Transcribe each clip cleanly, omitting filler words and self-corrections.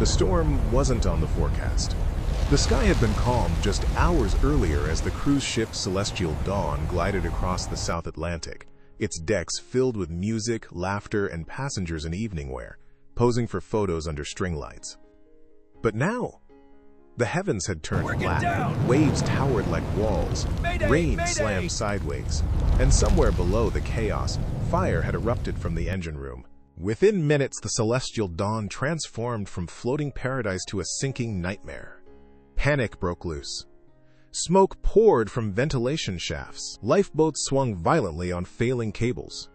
The storm wasn't on the forecast. The sky had been calm just hours earlier as the cruise ship Celestial Dawn glided across the South Atlantic, its decks filled with music, laughter, and passengers in evening wear, posing for photos under string lights. But now, the heavens had turned black, waves towered like walls, rain slammed sideways, and somewhere below the chaos, fire had erupted from the engine room. Within minutes, the Celestial Dawn transformed from floating paradise to a sinking nightmare. Panic broke loose. Smoke poured from ventilation shafts. Lifeboats swung violently on failing cables.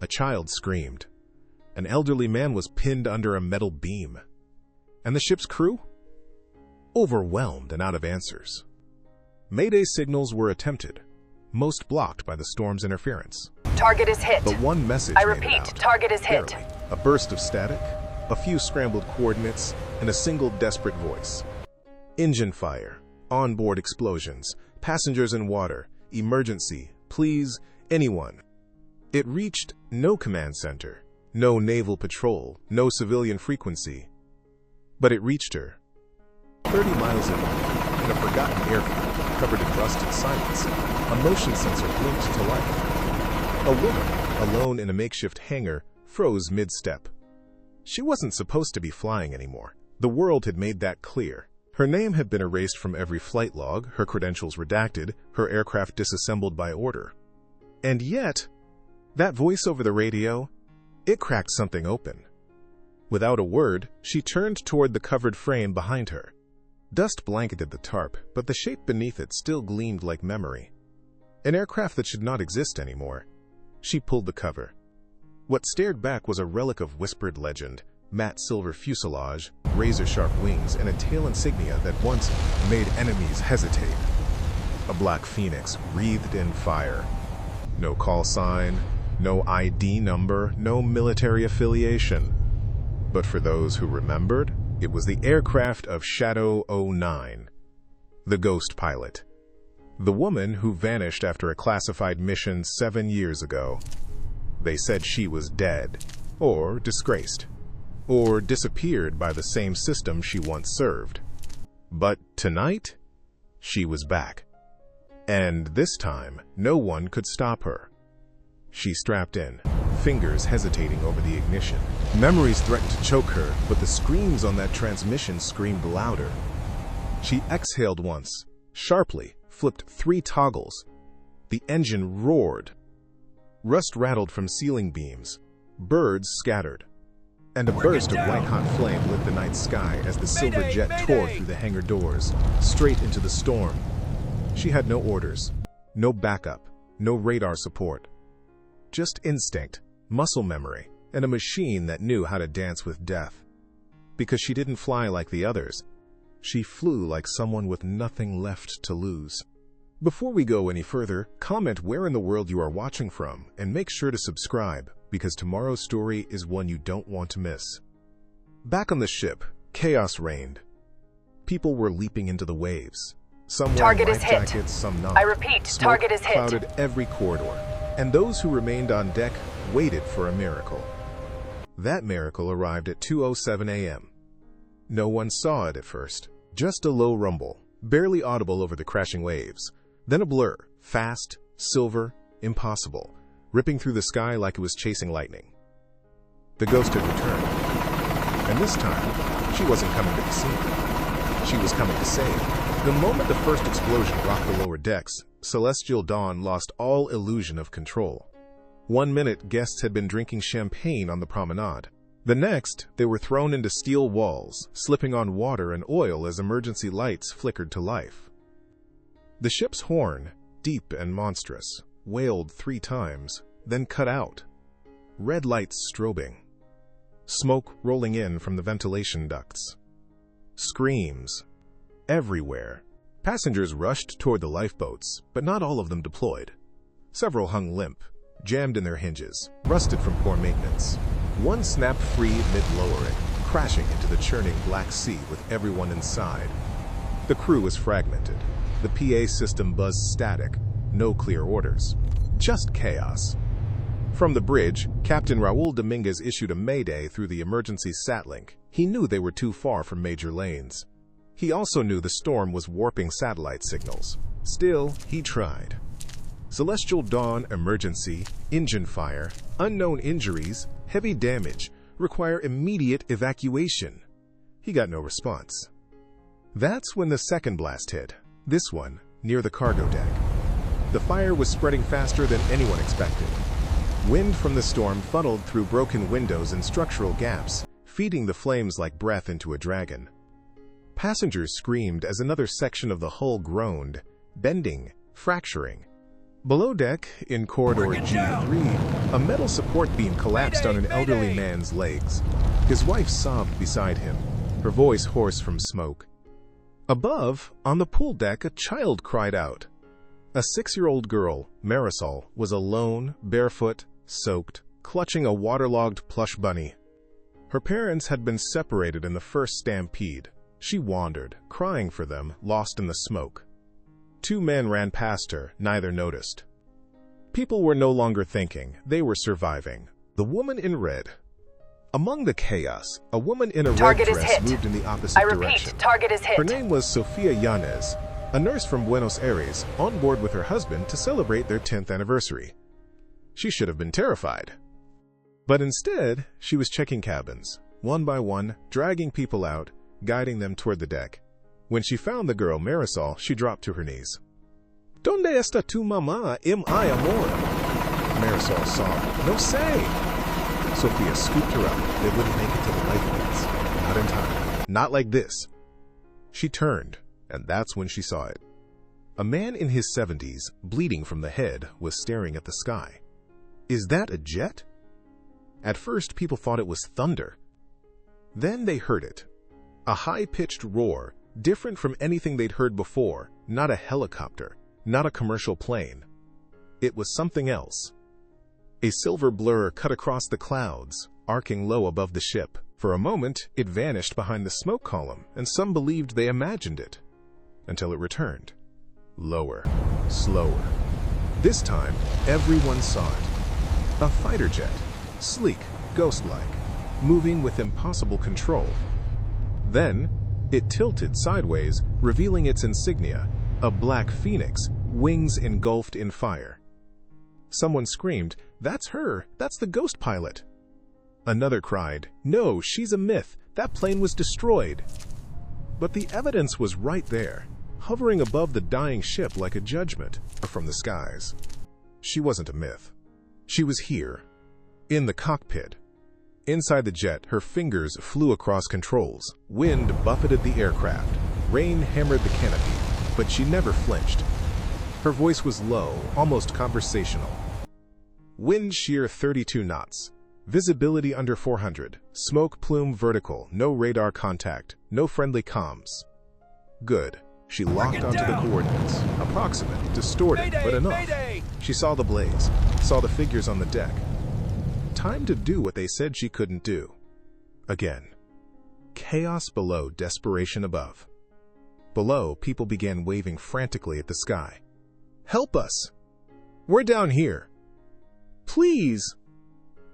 A child screamed. An elderly man was pinned under a metal beam. And the ship's crew? Overwhelmed and out of answers. Mayday signals were attempted, most blocked by the storm's interference. Target is hit. But one message I made repeat, it out. target is hit. Barely. A burst of static, a few scrambled coordinates, and a single desperate voice. Engine fire, onboard explosions, passengers in water, emergency, please, anyone. It reached no command center, no naval patrol, no civilian frequency. But it reached her. 30 miles away, in a forgotten airfield covered in rusted silence, a motion sensor blinked to life. A woman, alone in a makeshift hangar, froze mid-step. She wasn't supposed to be flying anymore. The world had made that clear. Her name had been erased from every flight log, her credentials redacted, her aircraft disassembled by order. And yet, that voice over the radio, it cracked something open. Without a word, she turned toward the covered frame behind her. Dust blanketed the tarp, but the shape beneath it still gleamed like memory. An aircraft that should not exist anymore. She pulled the cover. What stared back was a relic of whispered legend, matte silver fuselage, razor-sharp wings, and a tail insignia that once made enemies hesitate. A black phoenix wreathed in fire. No call sign, no ID number, no military affiliation. But for those who remembered, it was the aircraft of Shadow 09, the ghost pilot. The woman who vanished after a classified mission 7 years ago. They said she was dead, or disgraced, or disappeared by the same system she once served. But tonight, she was back. And this time, no one could stop her. She strapped in, fingers hesitating over the ignition. Memories threatened to choke her, but the screams on that transmission screamed louder. She exhaled once, sharply, flipped 3 toggles. The engine roared. Rust rattled from ceiling beams. Birds scattered. And a burst of white-hot flame lit the night sky as the silver jet tore through the hangar doors, straight into the storm. She had no orders, no backup, no radar support. Just instinct, muscle memory, and a machine that knew how to dance with death. Because she didn't fly like the others. She flew like someone with nothing left to lose. Before we go any further, comment where in the world you are watching from, and make sure to subscribe, because tomorrow's story is one you don't want to miss. Back on the ship, chaos reigned. People were leaping into the waves. Some wearing life jackets, some not. I repeat, target is hit. Clouded every corridor, and those who remained on deck waited for a miracle. That miracle arrived at 2:07 a.m. No one saw it at first. Just a low rumble, barely audible over the crashing waves. Then a blur, fast, silver, impossible, ripping through the sky like it was chasing lightning. The ghost had returned. And this time, she wasn't coming to be seen. She was coming to save. The moment the first explosion rocked the lower decks, Celestial Dawn lost all illusion of control. 1 minute, guests had been drinking champagne on the promenade. The next, they were thrown into steel walls, slipping on water and oil as emergency lights flickered to life. The ship's horn, deep and monstrous, wailed 3 times, then cut out. Red lights strobing. Smoke rolling in from the ventilation ducts. Screams. Everywhere. Passengers rushed toward the lifeboats, but not all of them deployed. Several hung limp, jammed in their hinges, rusted from poor maintenance. One snapped free mid-lowering, crashing into the churning Black Sea with everyone inside. The crew was fragmented. The PA system buzzed static, no clear orders. Just chaos. From the bridge, Captain Raul Dominguez issued a mayday through the emergency satlink. He knew they were too far from major lanes. He also knew the storm was warping satellite signals. Still, he tried. Celestial dawn, emergency, engine fire, unknown injuries, heavy damage, require immediate evacuation. He got no response. That's when the second blast hit, this one near the cargo deck. The fire was spreading faster than anyone expected. Wind from the storm funneled through broken windows and structural gaps, feeding the flames like breath into a dragon. Passengers screamed as another section of the hull groaned, bending, fracturing. Below deck, in corridor G3, a metal support beam collapsed on an elderly man's legs. His wife sobbed beside him, her voice hoarse from smoke. Above, on the pool deck, a child cried out. A 6-year-old girl, Marisol, was alone, barefoot, soaked, clutching a waterlogged plush bunny. Her parents had been separated in the first stampede. She wandered, crying for them, lost in the smoke. 2 men ran past her, neither noticed. People were no longer thinking, they were surviving. The woman in red. Among the chaos, a woman in a red dress moved in the opposite direction. Target is hit. Her name was Sofia Yanez, a nurse from Buenos Aires, on board with her husband to celebrate their 10th anniversary. She should have been terrified. But instead, she was checking cabins, one by one, dragging people out, guiding them toward the deck. When she found the girl, Marisol, she dropped to her knees. "Donde está tu mamá, mi amor?" Marisol sobbed. "No say." Sophia scooped her up. They wouldn't make it to the lifeboats. Not in time. Not like this. She turned, and that's when she saw it. A man in his 70s, bleeding from the head, was staring at the sky. Is that a jet? At first, people thought it was thunder. Then they heard it. A high-pitched roar, different from anything they'd heard before, not a helicopter, not a commercial plane. It was something else. A silver blur cut across the clouds, arcing low above the ship. For a moment, it vanished behind the smoke column, and some believed they imagined it, until it returned. Lower, slower. This time, everyone saw it. A fighter jet, sleek, ghost-like, moving with impossible control. Then, it tilted sideways, revealing its insignia, a black phoenix, wings engulfed in fire. Someone screamed, "That's her! That's the ghost pilot!" Another cried, "No, she's a myth! That plane was destroyed!" But the evidence was right there, hovering above the dying ship like a judgment from the skies. She wasn't a myth. She was here, in the cockpit. Inside the jet, her fingers flew across controls. Wind buffeted the aircraft. Rain hammered the canopy, but she never flinched. Her voice was low, almost conversational. Wind shear 32 knots. Visibility under 400. Smoke plume vertical. No radar contact. No friendly comms. Good. She locked onto the coordinates. Approximate, distorted, but enough. She saw the blaze, saw the figures on the deck. Time to do what they said she couldn't do. Again. Chaos below, desperation above. Below, people began waving frantically at the sky. "Help us! We're down here! Please!"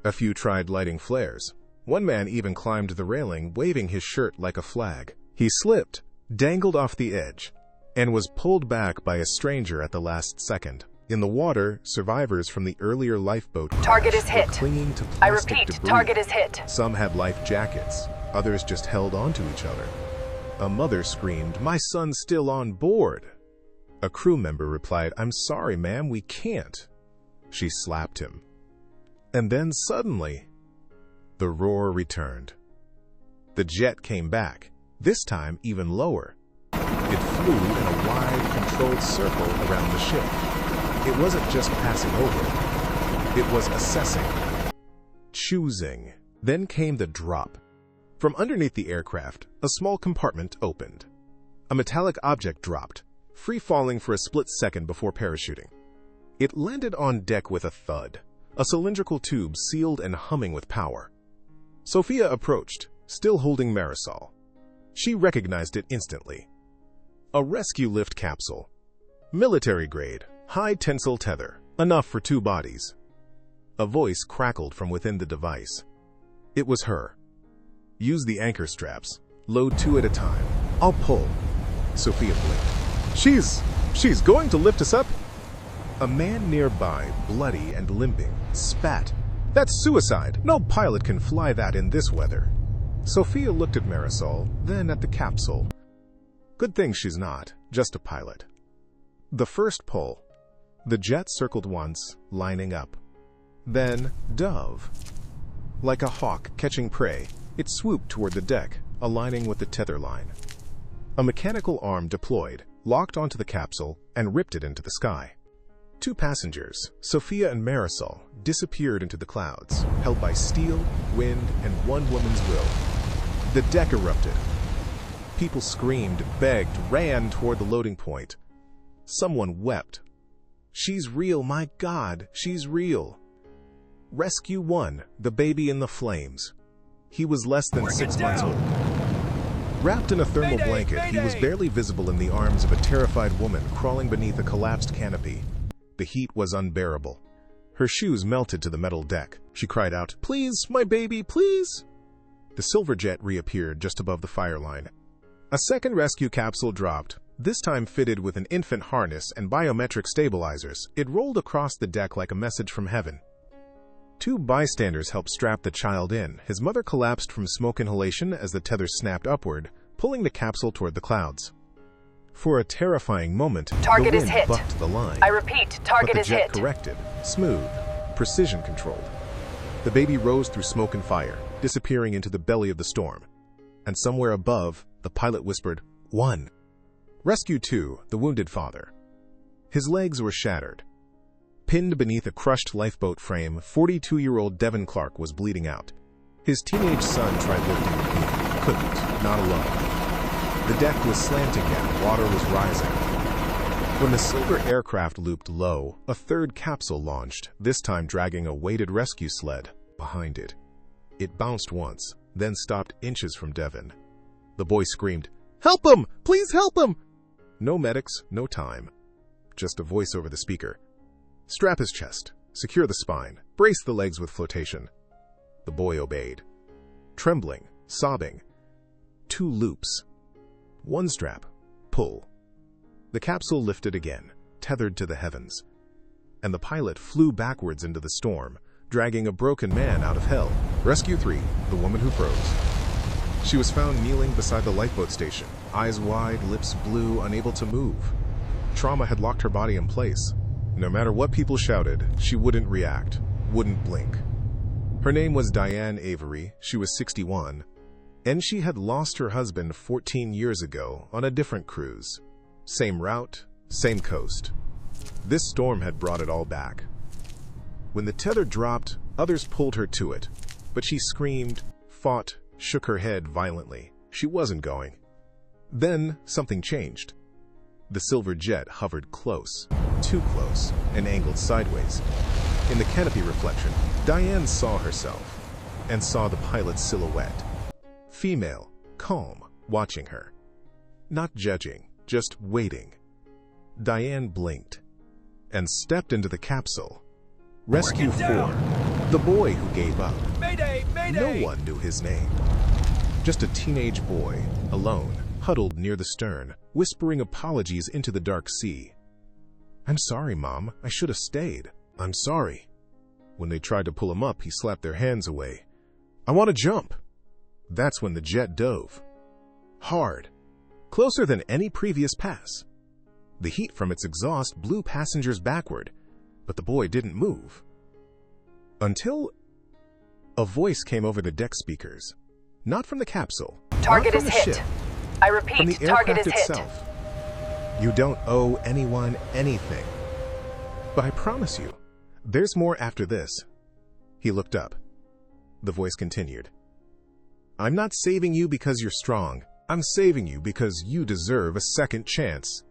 A few tried lighting flares. One man even climbed the railing, waving his shirt like a flag. He slipped, dangled off the edge, and was pulled back by a stranger at the last second. In the water, survivors from the earlier lifeboat Target is hit. were clinging to I plastic repeat, debris. target is hit. Some had life jackets. Others just held onto each other. A mother screamed, "My son's still on board." A crew member replied, "I'm sorry, ma'am, we can't." She slapped him. And then suddenly, the roar returned. The jet came back, this time even lower. It flew in a wide, controlled circle around the ship. It wasn't just passing over. It was assessing, choosing. Then came the drop. From underneath the aircraft, a small compartment opened. A metallic object dropped, free-falling for a split second before parachuting. It landed on deck with a thud, a cylindrical tube sealed and humming with power. Sophia approached, still holding Marisol. She recognized it instantly. A rescue lift capsule. Military grade, high tensile tether, enough for 2 bodies. A voice crackled from within the device. It was her. Use the anchor straps. Load 2 at a time. I'll pull. Sophia blinked. She's going to lift us up? A man nearby, bloody and limping, spat. That's suicide. No pilot can fly that in this weather. Sophia looked at Marisol, then at the capsule. Good thing she's not, just a pilot. The first pull. The jet circled once, lining up. Then, dove. Like a hawk catching prey, it swooped toward the deck, aligning with the tether line. A mechanical arm deployed, locked onto the capsule, and ripped it into the sky. 2 passengers, Sophia and Marisol, disappeared into the clouds, held by steel, wind, and one woman's will. The deck erupted. People screamed, begged, ran toward the loading point. Someone wept. She's real, my God, she's real. Rescue 1, the baby in the flames. He was less than 6 months old. Wrapped in a thermal blanket, he was barely visible in the arms of a terrified woman crawling beneath a collapsed canopy. The heat was unbearable. Her shoes melted to the metal deck. She cried out, "Please, my baby, please!" The silver jet reappeared just above the fire line. A second rescue capsule dropped, this time fitted with an infant harness and biometric stabilizers. It rolled across the deck like a message from heaven. 2 bystanders helped strap the child in. His mother collapsed from smoke inhalation as the tether snapped upward, pulling the capsule toward the clouds. For a terrifying moment, Target the is wind hit. bucked the line. I repeat, target But is the jet hit. corrected, smooth, precision-controlled. The baby rose through smoke and fire, disappearing into the belly of the storm. And somewhere above, the pilot whispered, "1." Rescue 2, the wounded father. His legs were shattered. Pinned beneath a crushed lifeboat frame, 42-year-old Devin Clark was bleeding out. His teenage son tried lifting the beam. Couldn't, not alone. The deck was slanting and water was rising. When the silver aircraft looped low, a third capsule launched, this time dragging a weighted rescue sled behind it. It bounced once, then stopped inches from Devin. The boy screamed, "Help him! Please help him!" No medics, no time. Just a voice over the speaker. "Strap his chest, secure the spine, brace the legs with flotation." The boy obeyed. Trembling, sobbing. 2 loops. 1 strap. Pull. The capsule lifted again, tethered to the heavens. And the pilot flew backwards into the storm, dragging a broken man out of hell. Rescue 3, the woman who froze. She was found kneeling beside the lifeboat station, eyes wide, lips blue, unable to move. Trauma had locked her body in place. No matter what people shouted, she wouldn't react, wouldn't blink. Her name was Diane Avery. She was 61. And she had lost her husband 14 years ago on a different cruise. Same route, same coast. This storm had brought it all back. When the tether dropped, others pulled her to it, but she screamed, fought, shook her head violently. She wasn't going. Then something changed. The silver jet hovered close, too close, and angled sideways. In the canopy reflection, Diane saw herself, and saw the pilot's silhouette. Female, calm, watching her. Not judging, just waiting. Diane blinked, and stepped into the capsule. Rescue 4, the boy who gave up. Mayday! Mayday! No one knew his name. Just a teenage boy, alone, huddled near the stern, whispering apologies into the dark sea. "I'm sorry, Mom. I should have stayed. I'm sorry." When they tried to pull him up, he slapped their hands away. "I want to jump." That's when the jet dove. Hard. Closer than any previous pass. The heat from its exhaust blew passengers backward, but the boy didn't move. Until a voice came over the deck speakers. Not from the capsule. Target not from is the hit. ship, I from repeat, the target aircraft is hit. itself. You don't owe anyone anything. But I promise you, there's more after this. He looked up. The voice continued. "I'm not saving you because you're strong. I'm saving you because you deserve a second chance."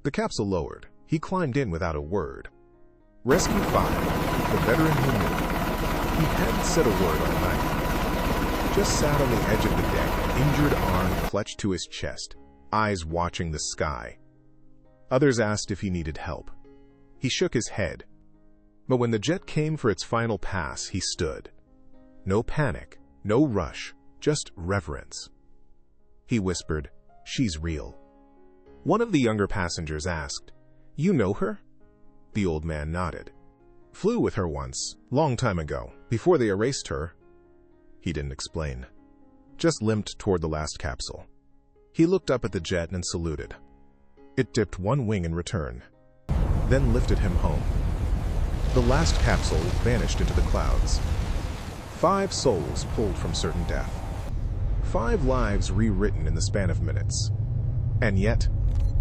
The capsule lowered. He climbed in without a word. Rescue 5, the veteran who knew. He hadn't said a word all night. Just sat on the edge of the deck, injured arm clutched to his chest, eyes watching the sky. Others asked if he needed help. He shook his head. But when the jet came for its final pass, he stood. No panic, no rush, just reverence. He whispered, "She's real." One of the younger passengers asked, "You know her?" The old man nodded. "Flew with her once, long time ago, before they erased her." He didn't explain, just limped toward the last capsule. He looked up at the jet and saluted. It dipped one wing in return, then lifted him home. The last capsule vanished into the clouds. 5 souls pulled from certain death. 5 lives rewritten in the span of minutes. And yet,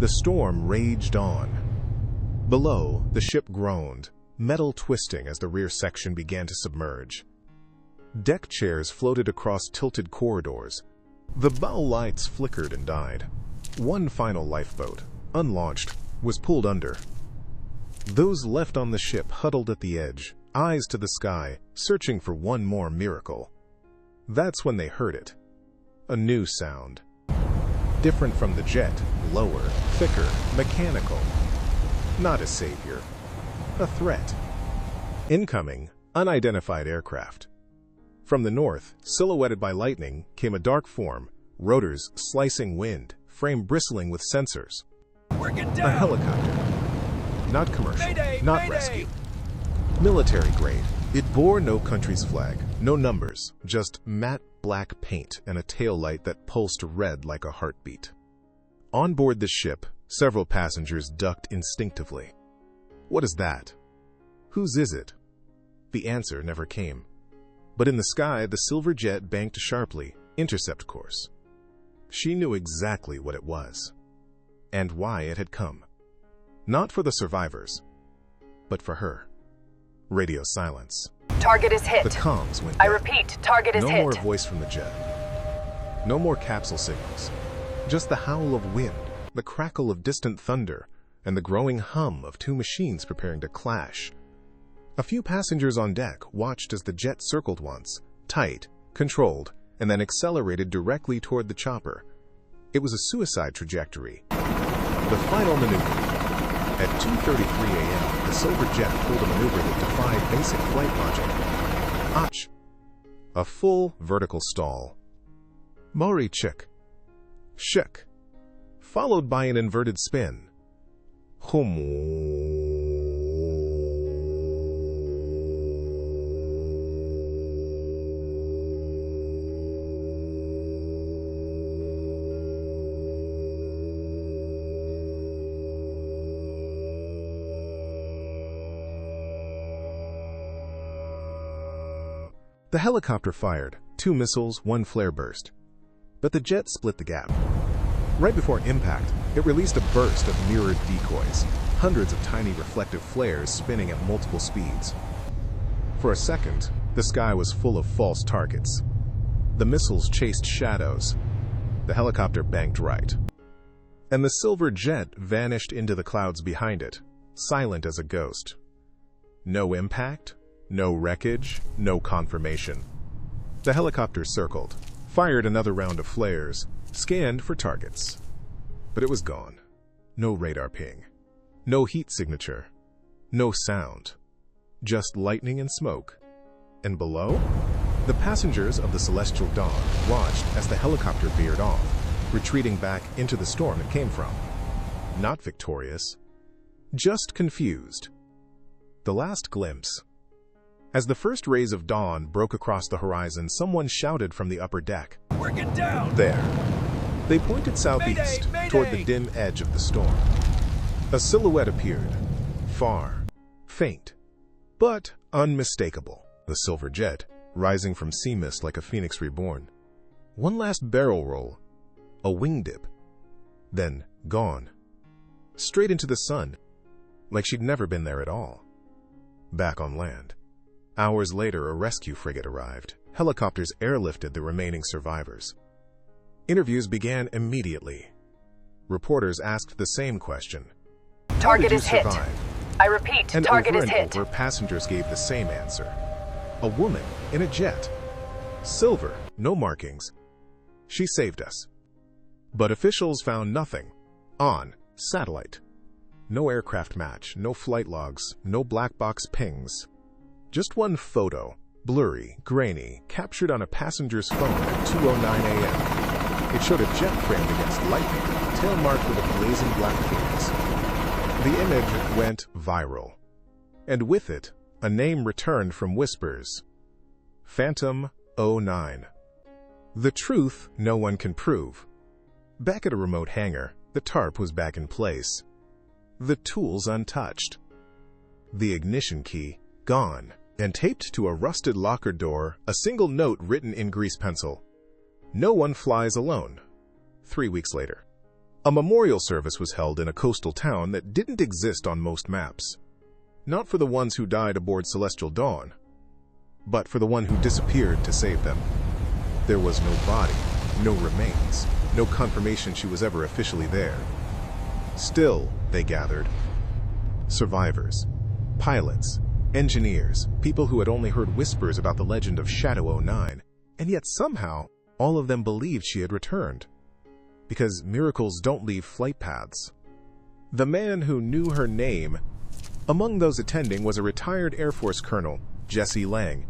the storm raged on. Below, the ship groaned, metal twisting as the rear section began to submerge. Deck chairs floated across tilted corridors. The bow lights flickered and died. One final lifeboat, unlaunched, was pulled under. Those left on the ship huddled at the edge, eyes to the sky, searching for one more miracle. That's when they heard it. A new sound. Different from the jet, lower, thicker, mechanical. Not a savior. A threat. Incoming, unidentified aircraft. From the north, silhouetted by lightning, came a dark form, rotors slicing wind, frame bristling with sensors. A helicopter. Not commercial, Mayday, not mayday. rescue. Military grade. It bore no country's flag, no numbers, just matte black paint and a tail light that pulsed red like a heartbeat. On board the ship, several passengers ducked instinctively. What is that? Whose is it? The answer never came. But in the sky, the silver jet banked sharply, intercept course. She knew exactly what it was, and why it had come. Not for the survivors, but for her. Radio silence. Target is hit. The comms went I dead. repeat, target is No hit. more voice from the jet. No more capsule signals. Just the howl of wind, the crackle of distant thunder, and the growing hum of 2 machines preparing to clash. A few passengers on deck watched as the jet circled once, tight, controlled, and then accelerated directly toward the chopper. It was a suicide trajectory. The final maneuver. At 2:33 a.m., the silver jet pulled a maneuver that defied basic flight logic. Ach! A full vertical stall. Mori chick. Shik. Followed by an inverted spin. Hum. The helicopter fired, 2 missiles, 1 flare burst. But the jet split the gap. Right before impact, it released a burst of mirrored decoys, hundreds of tiny reflective flares spinning at multiple speeds. For a second, the sky was full of false targets. The missiles chased shadows. The helicopter banked right. And the silver jet vanished into the clouds behind it, silent as a ghost. No impact. No wreckage, no confirmation. The helicopter circled, fired another round of flares, scanned for targets. But it was gone. No radar ping. No heat signature. No sound. Just lightning and smoke. And below? The passengers of the Celestial Dawn watched as the helicopter veered off, retreating back into the storm it came from. Not victorious. Just confused. The last glimpse. As the first rays of dawn broke across the horizon, someone shouted from the upper deck. Working down! There. They pointed southeast, Mayday, toward the mayday. dim edge of the storm. A silhouette appeared. Far. Faint. But unmistakable. The silver jet, rising from sea mist like a phoenix reborn. One last barrel roll. A wing dip. Then gone. Straight into the sun, like she'd never been there at all. Back on land. Hours later, a rescue frigate arrived. Helicopters airlifted the remaining survivors. Interviews began immediately. Reporters asked the same question. Target How is did you hit. survive? I repeat, And target over is and hit. over, passengers gave the same answer. A woman in a jet. Silver, no markings. She saved us. But officials found nothing. On satellite. No aircraft match, no flight logs, no black box pings. Just one photo, blurry, grainy, captured on a passenger's phone at 2:09 a.m. It showed a jet framed against lightning, tail marked with a blazing black phoenix. The image went viral, and with it, a name returned from whispers. Phantom 09. The truth no one can prove. Back at a remote hangar, the tarp was back in place. The tools untouched. The ignition key gone, and taped to a rusted locker door, a single note written in grease pencil. No one flies alone. 3 weeks later, a memorial service was held in a coastal town that didn't exist on most maps. Not for the ones who died aboard Celestial Dawn, but for the one who disappeared to save them. There was no body, no remains, no confirmation she was ever officially there. Still, they gathered. Survivors, pilots, engineers, people who had only heard whispers about the legend of Shadow 09, and yet somehow, all of them believed she had returned. Because miracles don't leave flight paths. The man who knew her name. Among those attending was a retired Air Force colonel, Jesse Lang.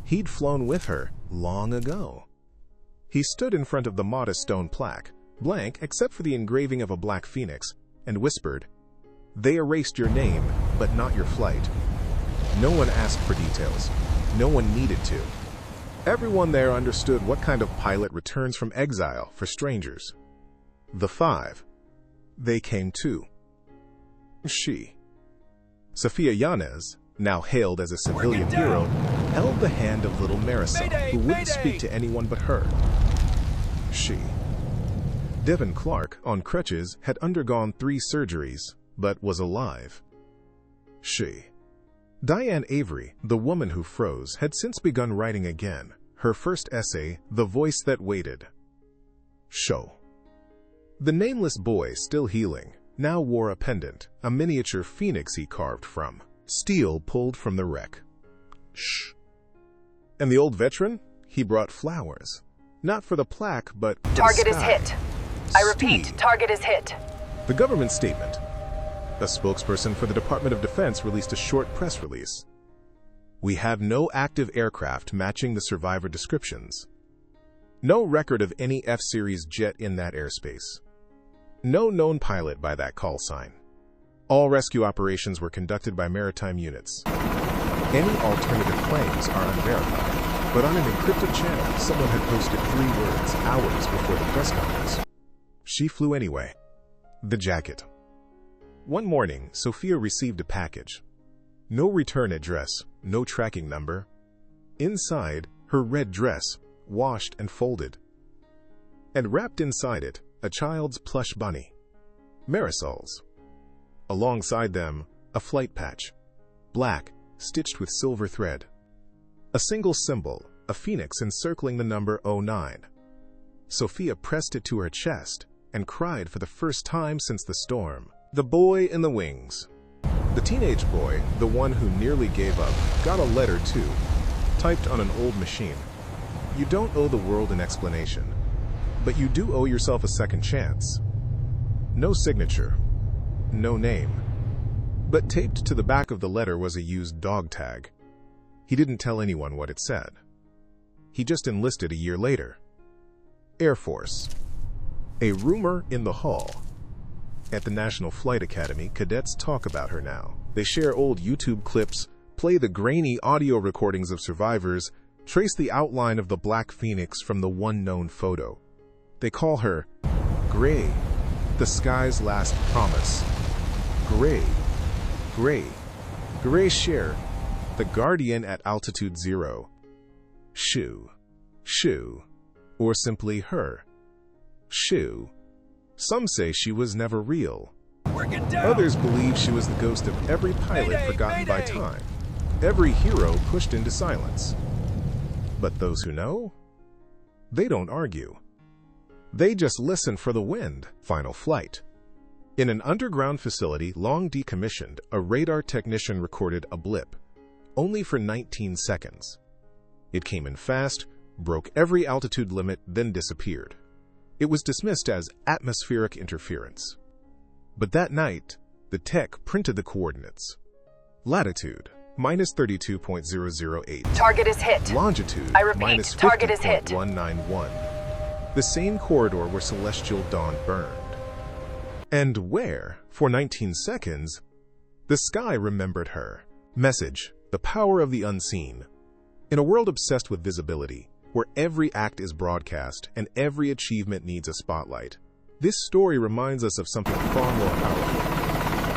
He'd flown with her long ago. He stood in front of the modest stone plaque, blank except for the engraving of a black phoenix, and whispered, "They erased your name, but not your flight." No one asked for details. No one needed to. Everyone there understood what kind of pilot returns from exile for strangers. The five. They came too. She. Sophia Yanez, now hailed as a civilian hero, held the hand of little Marisol, who wouldn't speak to anyone but her. She. Devin Clark, on crutches, had undergone 3 surgeries, but was alive. She. Diane Avery, the woman who froze, had since begun writing again, her first essay, The Voice That Waited. Show. The nameless boy, still healing, now wore a pendant, a miniature phoenix he carved from, steel pulled from the wreck. Shh. And the old veteran? He brought flowers. Not for the plaque, but for Target the is sky. hit. I repeat, Steve. target is hit. The government statement. A spokesperson for the Department of Defense released a short press release. We have no active aircraft matching the survivor descriptions. No record of any F-Series jet in that airspace. No known pilot by that call sign. All rescue operations were conducted by maritime units. Any alternative claims are unverified, but on an encrypted channel, someone had posted 3 words hours before the press conference. She flew anyway. The jacket. One morning, Sophia received a package. No return address, no tracking number. Inside, her red dress, washed and folded. And wrapped inside it, a child's plush bunny. Marisol's. Alongside them, a flight patch. Black, stitched with silver thread. A single symbol, a phoenix encircling the number 09. Sophia pressed it to her chest and cried for the first time since the storm. The boy in the wings. The teenage boy, the one who nearly gave up, got a letter too, typed on an old machine. You don't owe the world an explanation, but you do owe yourself a second chance. No signature, no name, but taped to the back of the letter was a used dog tag. He didn't tell anyone what it said. He just enlisted a year later. Air Force. A rumor in the hall. At the National Flight Academy, cadets talk about her now. They share old YouTube clips, play the grainy audio recordings of survivors, trace the outline of the Black Phoenix from the one known photo. They call her Gray, the sky's last promise. Gray, Gray, Gray Share, the guardian at altitude 0. Shoo, Shoo, or simply her. Shoo. Some say she was never real. Others believe she was the ghost of every pilot forgotten by time, every hero pushed into silence. But those who know? They don't argue. They just listen for the wind. Final flight. In an underground facility long decommissioned, a radar technician recorded a blip, only for 19 seconds. It came in fast, broke every altitude limit, then disappeared. It was dismissed as atmospheric interference. But that night, The tech printed the coordinates. Latitude, -32.008. Target is hit. Longitude, I repeat, target is hit. -50.191. The same corridor where celestial dawn burned. And where, for 19 seconds, the sky remembered her. Message, the power of the unseen. In a world obsessed with visibility, where every act is broadcast and every achievement needs a spotlight, this story reminds us of something far more powerful.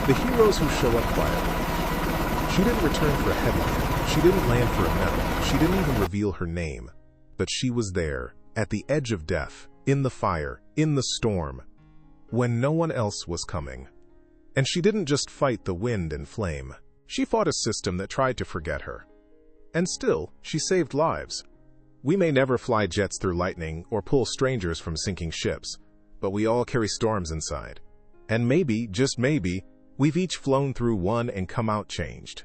The heroes who show up quietly. She didn't return for a headline. She didn't land for a medal. She didn't even reveal her name. But she was there, at the edge of death, in the fire, in the storm, when no one else was coming. And she didn't just fight the wind and flame. She fought a system that tried to forget her. And still, she saved lives. We may never fly jets through lightning or pull strangers from sinking ships, but we all carry storms inside. And maybe, just maybe, we've each flown through one and come out changed.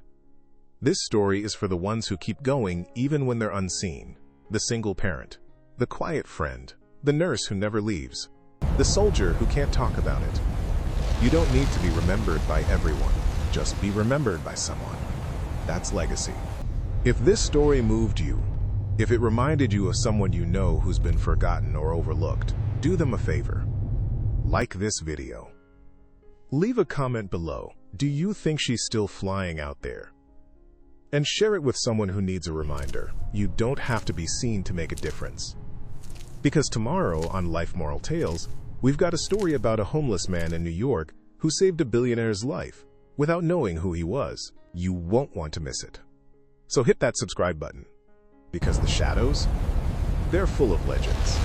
This story is for the ones who keep going even when they're unseen. The single parent, the quiet friend, the nurse who never leaves, the soldier who can't talk about it. You don't need to be remembered by everyone. Just be remembered by someone. That's legacy. If this story moved you, if it reminded you of someone you know who's been forgotten or overlooked, do them a favor. Like this video. Leave a comment below. Do you think she's still flying out there? And share it with someone who needs a reminder. You don't have to be seen to make a difference. Because tomorrow on Life Moral Tales, we've got a story about a homeless man in New York who saved a billionaire's life without knowing who he was. You won't want to miss it. So hit that subscribe button, because the shadows, they're full of legends.